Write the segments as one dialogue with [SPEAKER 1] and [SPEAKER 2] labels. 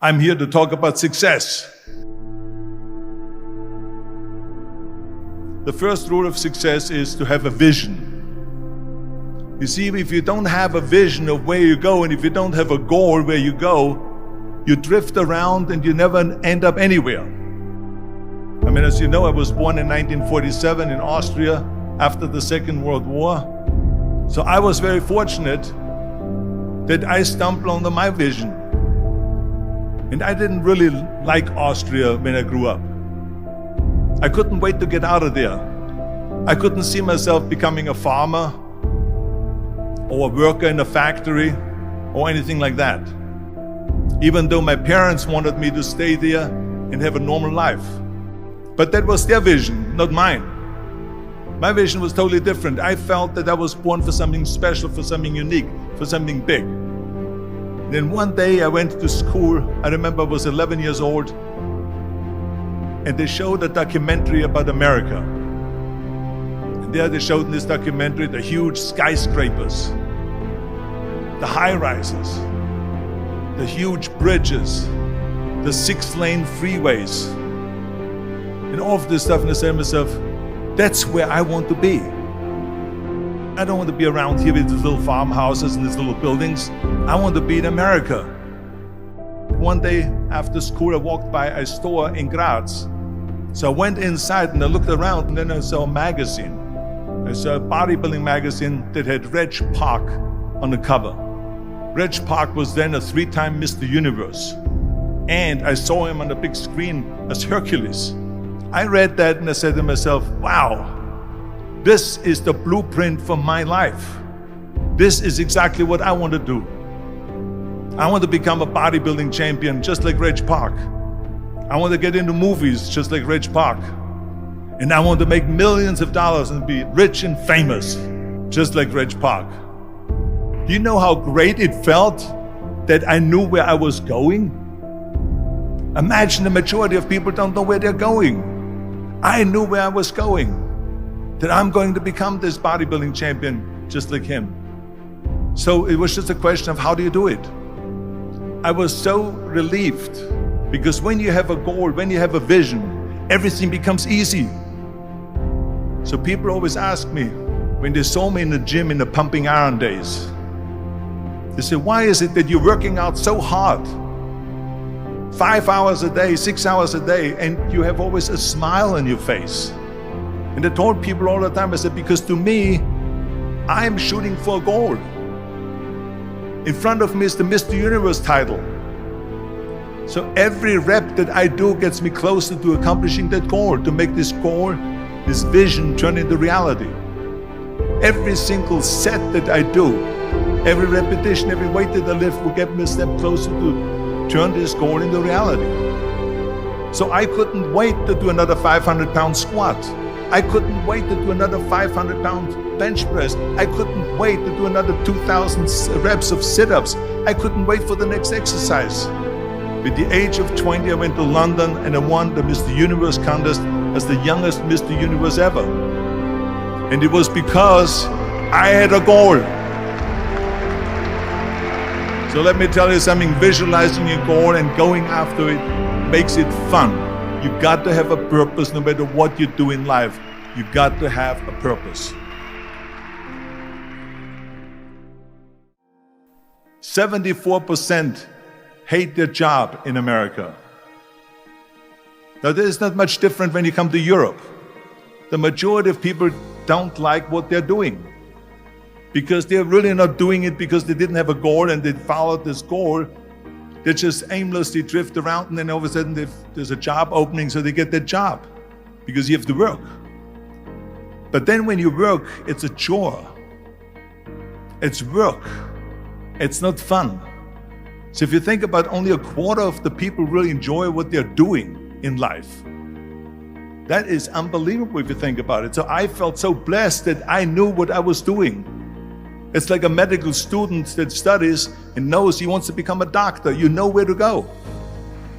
[SPEAKER 1] I'm here to talk about success. The first rule of success is to have a vision. You see, if you don't have a vision of where you go, and if you don't have a goal where you go, you drift around and you never end up anywhere. I mean, as you know, I was born in 1947 in Austria after the Second World War. So I was very fortunate that I stumbled onto my vision. And I didn't really like Austria when I grew up. I couldn't wait to get out of there. I couldn't see myself becoming a farmer or a worker in a factory or anything like that. Even though my parents wanted me to stay there and have a normal life. But that was their vision, not mine. My vision was totally different. I felt that I was born for something special, for something unique, for something big. Then one day I went to school. I remember I was 11 years old, and they showed a documentary about America. And there they showed in this documentary the huge skyscrapers, the high-rises, the huge bridges, the 6-lane freeways, and all of this stuff. And I said to myself, that's where I want to be. I don't want to be around here with these little farmhouses and these little buildings. I want to be in America. One day after school, I walked by a store in Graz. So I went inside and I looked around, and then I saw a magazine. I saw a bodybuilding magazine that had Reg Park on the cover. Reg Park was then a 3-time Mr. Universe. And I saw him on the big screen as Hercules. I read that and I said to myself, wow, this is the blueprint for my life. This is exactly what I want to do. I want to become a bodybuilding champion just like Reg Park. I want to get into movies just like Reg Park. And I want to make millions of dollars and be rich and famous just like Reg Park. Do you know how great it felt that I knew where I was going? Imagine the majority of people don't know where they're going. I knew where I was going, that I'm going to become this bodybuilding champion just like him. So it was just a question of how do you do it? I was so relieved, because when you have a goal, when you have a vision, everything becomes easy. So people always ask me, when they saw me in the gym in the pumping iron days, they say, why is it that you're working out so hard? 5 hours a day, 6 hours a day, and you have always a smile on your face. And I told people all the time, I said, because to me, I'm shooting for a goal. In front of me is the Mr. Universe title. So every rep that I do gets me closer to accomplishing that goal, to make this goal, this vision turn into reality. Every single set that I do, every repetition, every weight that I lift will get me a step closer to turn this goal into reality. So I couldn't wait to do another 500-pound squat. I couldn't wait to do another 500-pound bench press. I couldn't wait to do another 2,000 reps of sit-ups. I couldn't wait for the next exercise. At the age of 20, I went to London and I won the Mr. Universe contest as the youngest Mr. Universe ever. And it was because I had a goal. So let me tell you something, visualizing your goal and going after it makes it fun. You got to have a purpose no matter what you do in life. You got to have a purpose. 74% hate their job in America. Now this is not much different when you come to Europe. The majority of people don't like what they're doing, because they're really not doing it because they didn't have a goal and they followed this goal. They just aimlessly drift around, and then all of a sudden there's a job opening, so they get that job because you have to work. But then when you work, it's a chore. It's work. It's not fun. So if you think about, only a quarter of the people really enjoy what they're doing in life. That is unbelievable if you think about it. So I felt so blessed that I knew what I was doing. It's like a medical student that studies and knows he wants to become a doctor. You know where to go.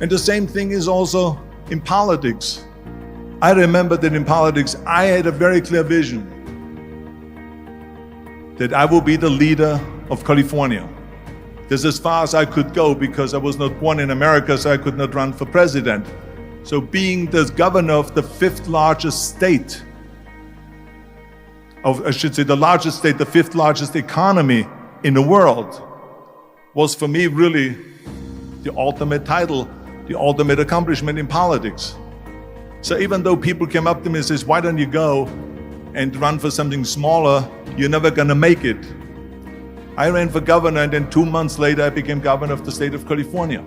[SPEAKER 1] And the same thing is also in politics. I remember that in politics, I had a very clear vision that I will be the leader of California. That's as far as I could go because I was not born in America, so I could not run for president. So being the governor of the fifth largest state, the largest state, the fifth largest economy in the world, was for me really the ultimate title, the ultimate accomplishment in politics. So even though people came up to me and says, why don't you go and run for something smaller, you're never gonna make it. I ran for governor, and then 2 months later I became governor of the state of California.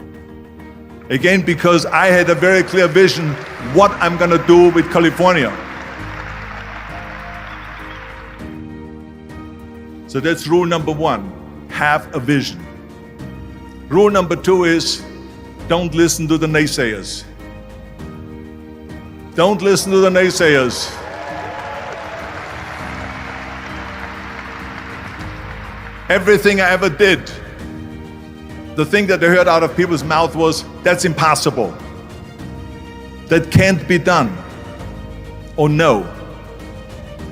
[SPEAKER 1] Again, because I had a very clear vision what I'm gonna do with California. So that's rule number one, have a vision. Rule number two is, don't listen to the naysayers. Don't listen to the naysayers. Everything I ever did, the thing that I heard out of people's mouth was, that's impossible. That can't be done. Or no.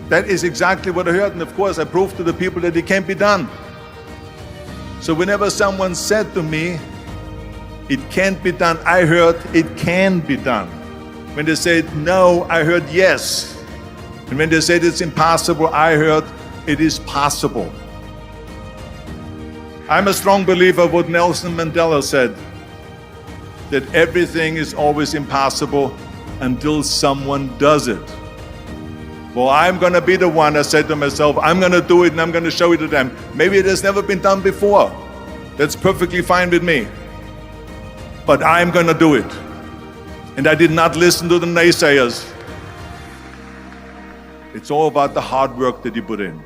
[SPEAKER 1] That is exactly what I heard, and of course I proved to the people that it can't be done. So whenever someone said to me, it can't be done, I heard, it can be done. When they said no, I heard yes. And when they said it's impossible, I heard, it is possible. I'm a strong believer of what Nelson Mandela said, that everything is always impossible until someone does it. Well, I'm gonna be the one, I said to myself, I'm gonna do it and I'm gonna show it to them. Maybe it has never been done before. That's perfectly fine with me. But I'm gonna do it. And I did not listen to the naysayers. It's all about the hard work that you put in.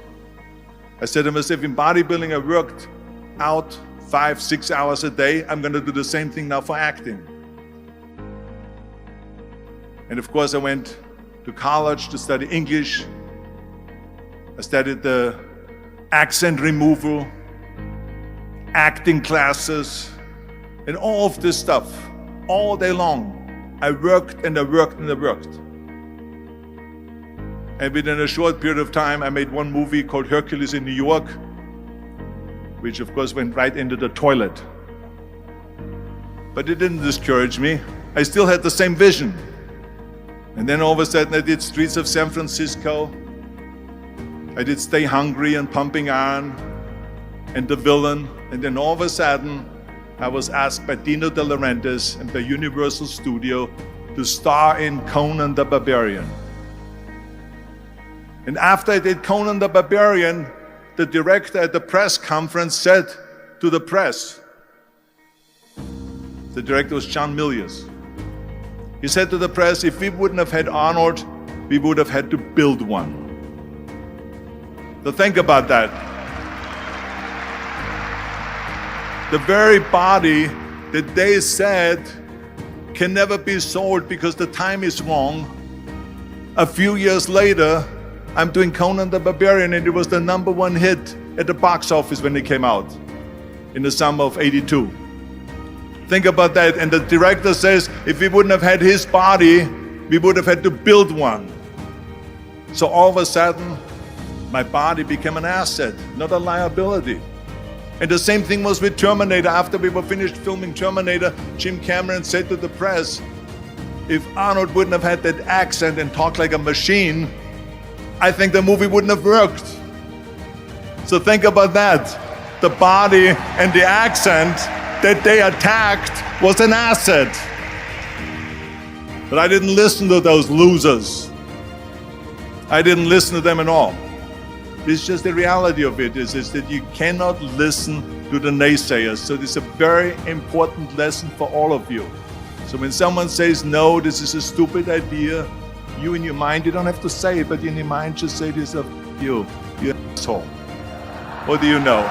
[SPEAKER 1] I said to myself, in bodybuilding I worked out 5-6 hours a day. I'm gonna do the same thing now for acting. And of course I went to college to study English. I studied the accent removal, acting classes, and all of this stuff, all day long. I worked and I worked and I worked. And within a short period of time, I made one movie called Hercules in New York, which of course went right into the toilet. But it didn't discourage me. I still had the same vision. And then all of a sudden I did Streets of San Francisco. I did Stay Hungry and Pumping Iron and The Villain. And then all of a sudden I was asked by Dino De Laurentiis and by Universal Studio to star in Conan the Barbarian. And after I did Conan the Barbarian, the director at the press conference said to the press, the director was John Milius. He said to the press, if we wouldn't have had Arnold, we would have had to build one. So think about that. The very body that they said can never be sold because the time is wrong. A few years later, I'm doing Conan the Barbarian, and it was the #1 hit at the box office when it came out in the summer of '82. Think about that. And the director says, if we wouldn't have had his body, we would have had to build one. So all of a sudden, my body became an asset, not a liability. And the same thing was with Terminator. After we were finished filming Terminator, Jim Cameron said to the press, if Arnold wouldn't have had that accent and talked like a machine, I think the movie wouldn't have worked. So think about that. The body and the accent that they attacked was an asset. But I didn't listen to those losers. I didn't listen to them at all. It's just the reality of it is that you cannot listen to the naysayers. So this is a very important lesson for all of you. So when someone says, no, this is a stupid idea, you in your mind, you don't have to say it, but in your mind just say to yourself, you're an asshole. What do you know?